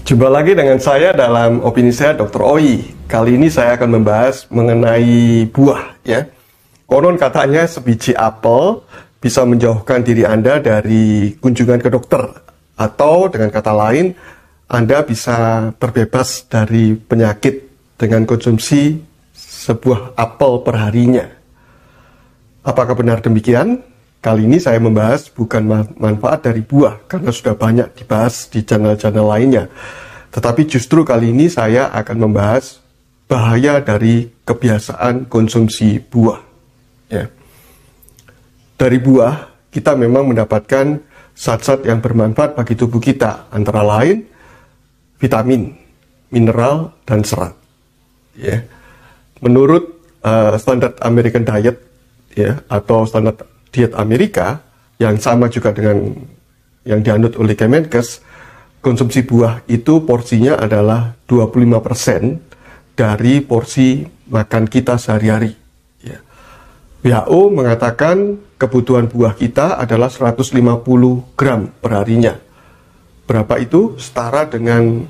Jumpa lagi dengan saya dalam opini saya Dr. Oi. Kali ini saya akan membahas mengenai buah ya. Konon katanya sebiji apel bisa menjauhkan diri Anda dari kunjungan ke dokter, atau dengan kata lain Anda bisa terbebas dari penyakit dengan konsumsi sebuah apel perharinya. Apakah benar demikian? Kali ini saya membahas bukan manfaat dari buah, karena sudah banyak dibahas di channel-channel lainnya. Tetapi justru kali ini saya akan membahas bahaya dari kebiasaan konsumsi buah. Ya. Dari buah, kita memang mendapatkan zat-zat yang bermanfaat bagi tubuh kita, antara lain vitamin, mineral, dan serat. Ya. Menurut standar American Diet, ya, atau standar diet Amerika yang sama juga dengan yang dianut oleh Kemenkes, konsumsi buah itu porsinya adalah 25% dari porsi makan kita sehari-hari. Ya. WHO mengatakan kebutuhan buah kita adalah 150 gram perharinya. Berapa itu? Setara dengan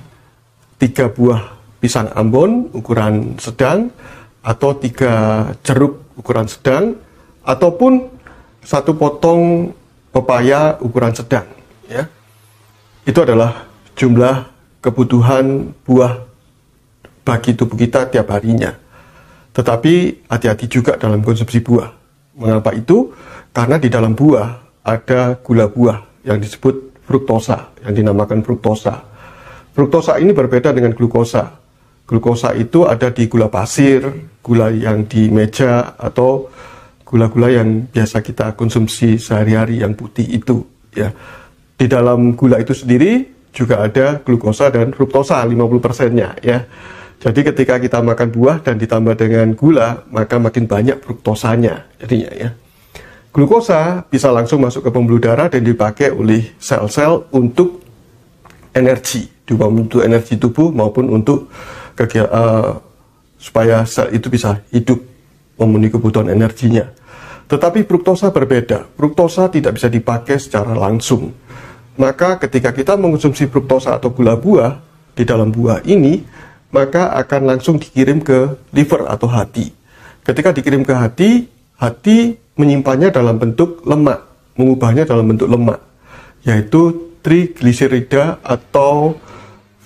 3 buah pisang Ambon ukuran sedang, atau 3 jeruk ukuran sedang, ataupun 1 potong pepaya ukuran sedang. Ya. Itu adalah jumlah kebutuhan buah bagi tubuh kita tiap harinya. Tetapi hati-hati juga dalam konsumsi buah. Mengapa itu? Karena di dalam buah ada gula buah yang disebut fruktosa, yang dinamakan fruktosa. Fruktosa ini berbeda dengan glukosa. Glukosa itu ada di gula pasir, gula yang di meja, atau gula-gula yang biasa kita konsumsi sehari-hari yang putih itu. Ya. Di dalam gula itu sendiri juga ada glukosa dan fruktosa 50%-nya. Ya. Jadi ketika kita makan buah dan ditambah dengan gula, maka makin banyak fruktosanya jadinya ya. Glukosa bisa langsung masuk ke pembuluh darah dan dipakai oleh sel-sel untuk energi, untuk energi tubuh maupun untuk supaya sel itu bisa hidup memenuhi kebutuhan energinya. Tetapi fruktosa berbeda. Fruktosa tidak bisa dipakai secara langsung. Maka ketika kita mengonsumsi fruktosa atau gula buah di dalam buah ini, maka akan langsung dikirim ke liver atau hati. Ketika dikirim ke hati, hati menyimpannya dalam bentuk lemak, mengubahnya dalam bentuk lemak, yaitu trigliserida atau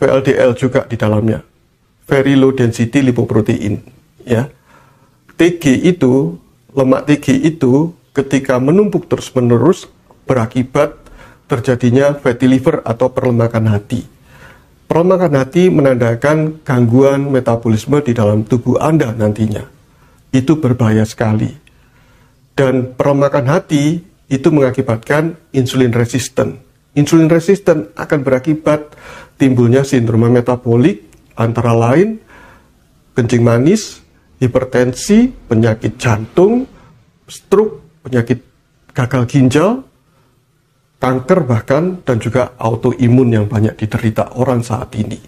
VLDL juga di dalamnya, very low density lipoprotein. Ya. TG itu, lemak TG itu ketika menumpuk terus-menerus berakibat terjadinya fatty liver atau perlemakan hati. Perlemakan hati menandakan gangguan metabolisme di dalam tubuh Anda nantinya. Itu berbahaya sekali. Dan perlemakan hati itu mengakibatkan insulin resisten. Insulin resisten akan berakibat timbulnya sindrom metabolik, antara lain kencing manis, hipertensi, penyakit jantung, stroke, penyakit gagal ginjal, kanker bahkan, dan juga autoimun yang banyak diderita orang saat ini.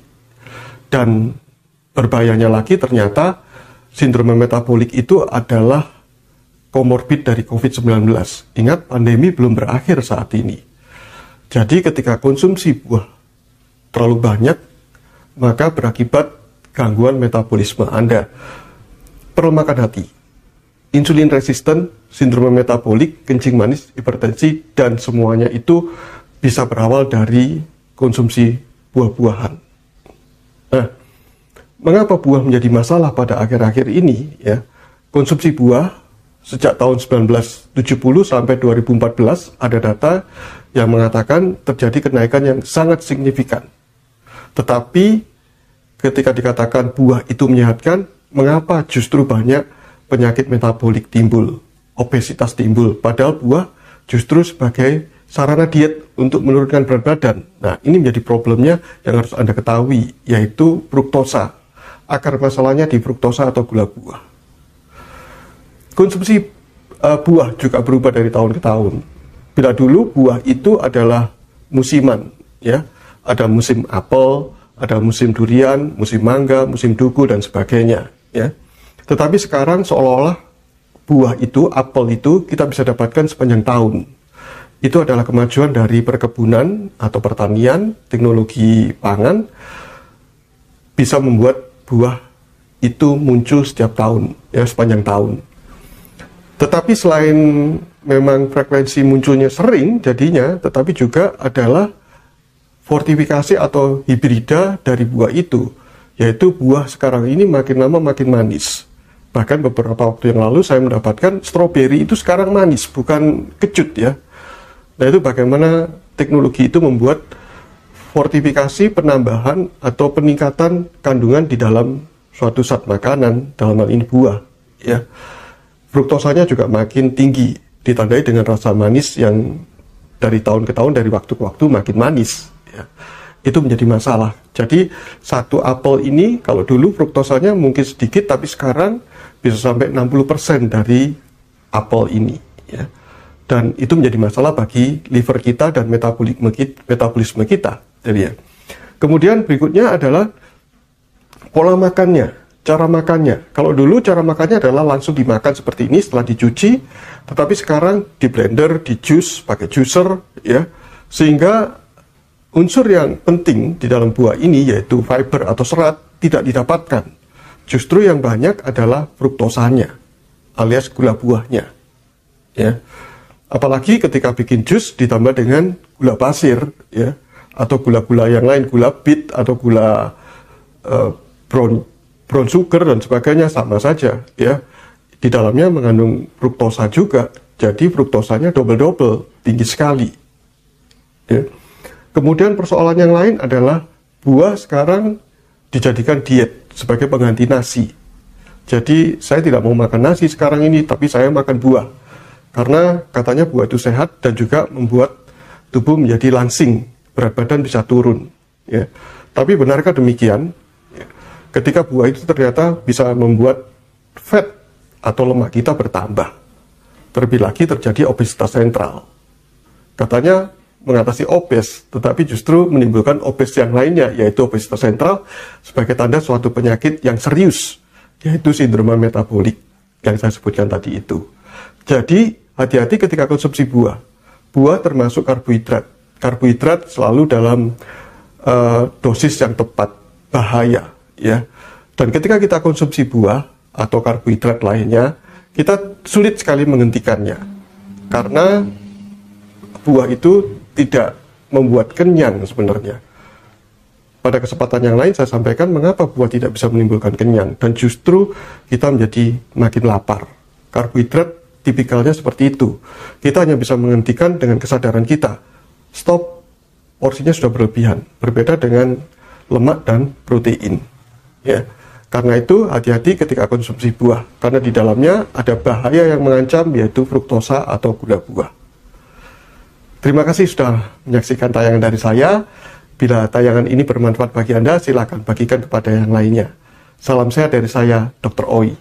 Dan berbahayanya lagi ternyata sindrom metabolik itu adalah komorbid dari COVID-19. Ingat, pandemi belum berakhir saat ini. Jadi ketika konsumsi buah terlalu banyak, maka berakibat gangguan metabolisme Anda. Perlemakan hati, insulin resisten, sindrom metabolik, kencing manis, hipertensi, dan semuanya itu bisa berawal dari konsumsi buah-buahan. Nah, mengapa buah menjadi masalah pada akhir-akhir ini? Ya, konsumsi buah sejak tahun 1970 sampai 2014 ada data yang mengatakan terjadi kenaikan yang sangat signifikan. Tetapi ketika dikatakan buah itu menyehatkan, mengapa justru banyak penyakit metabolik timbul, obesitas timbul, padahal buah justru sebagai sarana diet untuk menurunkan berat badan. Nah, ini menjadi problemnya yang harus Anda ketahui, yaitu fruktosa. Akar masalahnya di fruktosa atau gula buah. Konsumsi buah juga berubah dari tahun ke tahun. Bila dulu buah itu adalah musiman, ya, ada musim apel, ada musim durian, musim mangga, musim duku, dan sebagainya, ya. Tetapi sekarang seolah-olah buah itu, apel itu, kita bisa dapatkan sepanjang tahun. itu adalah kemajuan dari perkebunan atau pertanian, teknologi pangan, bisa membuat buah itu muncul setiap tahun, ya sepanjang tahun. Tetapi selain memang frekuensi munculnya sering jadinya, tetapi juga adalah fortifikasi atau hibrida dari buah itu, yaitu buah sekarang ini makin lama makin manis. Bahkan beberapa waktu yang lalu saya mendapatkan stroberi itu sekarang manis, bukan kecut ya. Nah itu bagaimana teknologi itu membuat fortifikasi, penambahan atau peningkatan kandungan di dalam suatu zat makanan, dalam hal ini buah ya. Fruktosanya juga makin tinggi, ditandai dengan rasa manis yang dari tahun ke tahun, dari waktu ke waktu makin manis ya. Itu menjadi masalah. Jadi satu apel ini kalau dulu fruktosanya mungkin sedikit, tapi sekarang bisa sampai 60% dari apel ini ya. Dan itu menjadi masalah bagi liver kita dan metabolisme kita. Jadi ya. Kemudian berikutnya adalah pola makannya, cara makannya. Kalau dulu cara makannya adalah langsung dimakan seperti ini setelah dicuci, tetapi sekarang di blender, di jus, pakai juicer ya. Sehingga unsur yang penting di dalam buah ini yaitu fiber atau serat tidak didapatkan. Justru yang banyak adalah fruktosanya alias gula buahnya. Ya. Apalagi ketika bikin jus ditambah dengan gula pasir ya, atau gula-gula yang lain, gula bit atau gula brown sugar dan sebagainya, sama saja ya. Di dalamnya mengandung fruktosa juga, jadi fruktosanya double tinggi sekali ya. Kemudian persoalan yang lain adalah buah sekarang dijadikan diet sebagai pengganti nasi. Jadi saya tidak mau makan nasi sekarang ini, tapi saya makan buah karena katanya buah itu sehat dan juga membuat tubuh menjadi langsing, berat badan bisa turun ya. Tapi benarkah demikian? Ketika buah itu ternyata bisa membuat fat atau lemak kita bertambah. Terlebih lagi terjadi obesitas sentral. Katanya mengatasi obes, tetapi justru menimbulkan obes yang lainnya, yaitu obesitas sentral sebagai tanda suatu penyakit yang serius, yaitu sindroma metabolik yang saya sebutkan tadi itu. Jadi hati-hati ketika konsumsi buah. Buah termasuk karbohidrat. Karbohidrat selalu dalam dosis yang tepat, bahaya ya. Dan ketika kita konsumsi buah atau karbohidrat lainnya, kita sulit sekali menghentikannya. Karena buah itu tidak membuat kenyang sebenarnya. Pada kesempatan yang lain saya sampaikan mengapa buah tidak bisa menimbulkan kenyang, dan justru kita menjadi makin lapar. Karbohidrat tipikalnya seperti itu. Kita hanya bisa menghentikan dengan kesadaran kita. Stop, porsinya sudah berlebihan. Berbeda dengan lemak dan protein. Ya. Karena itu hati-hati ketika konsumsi buah, karena di dalamnya ada bahaya yang mengancam, yaitu fruktosa atau gula buah. Terima kasih sudah menyaksikan tayangan dari saya. Bila tayangan ini bermanfaat bagi Anda, silakan bagikan kepada yang lainnya. Salam sehat dari saya, Dr. Oi.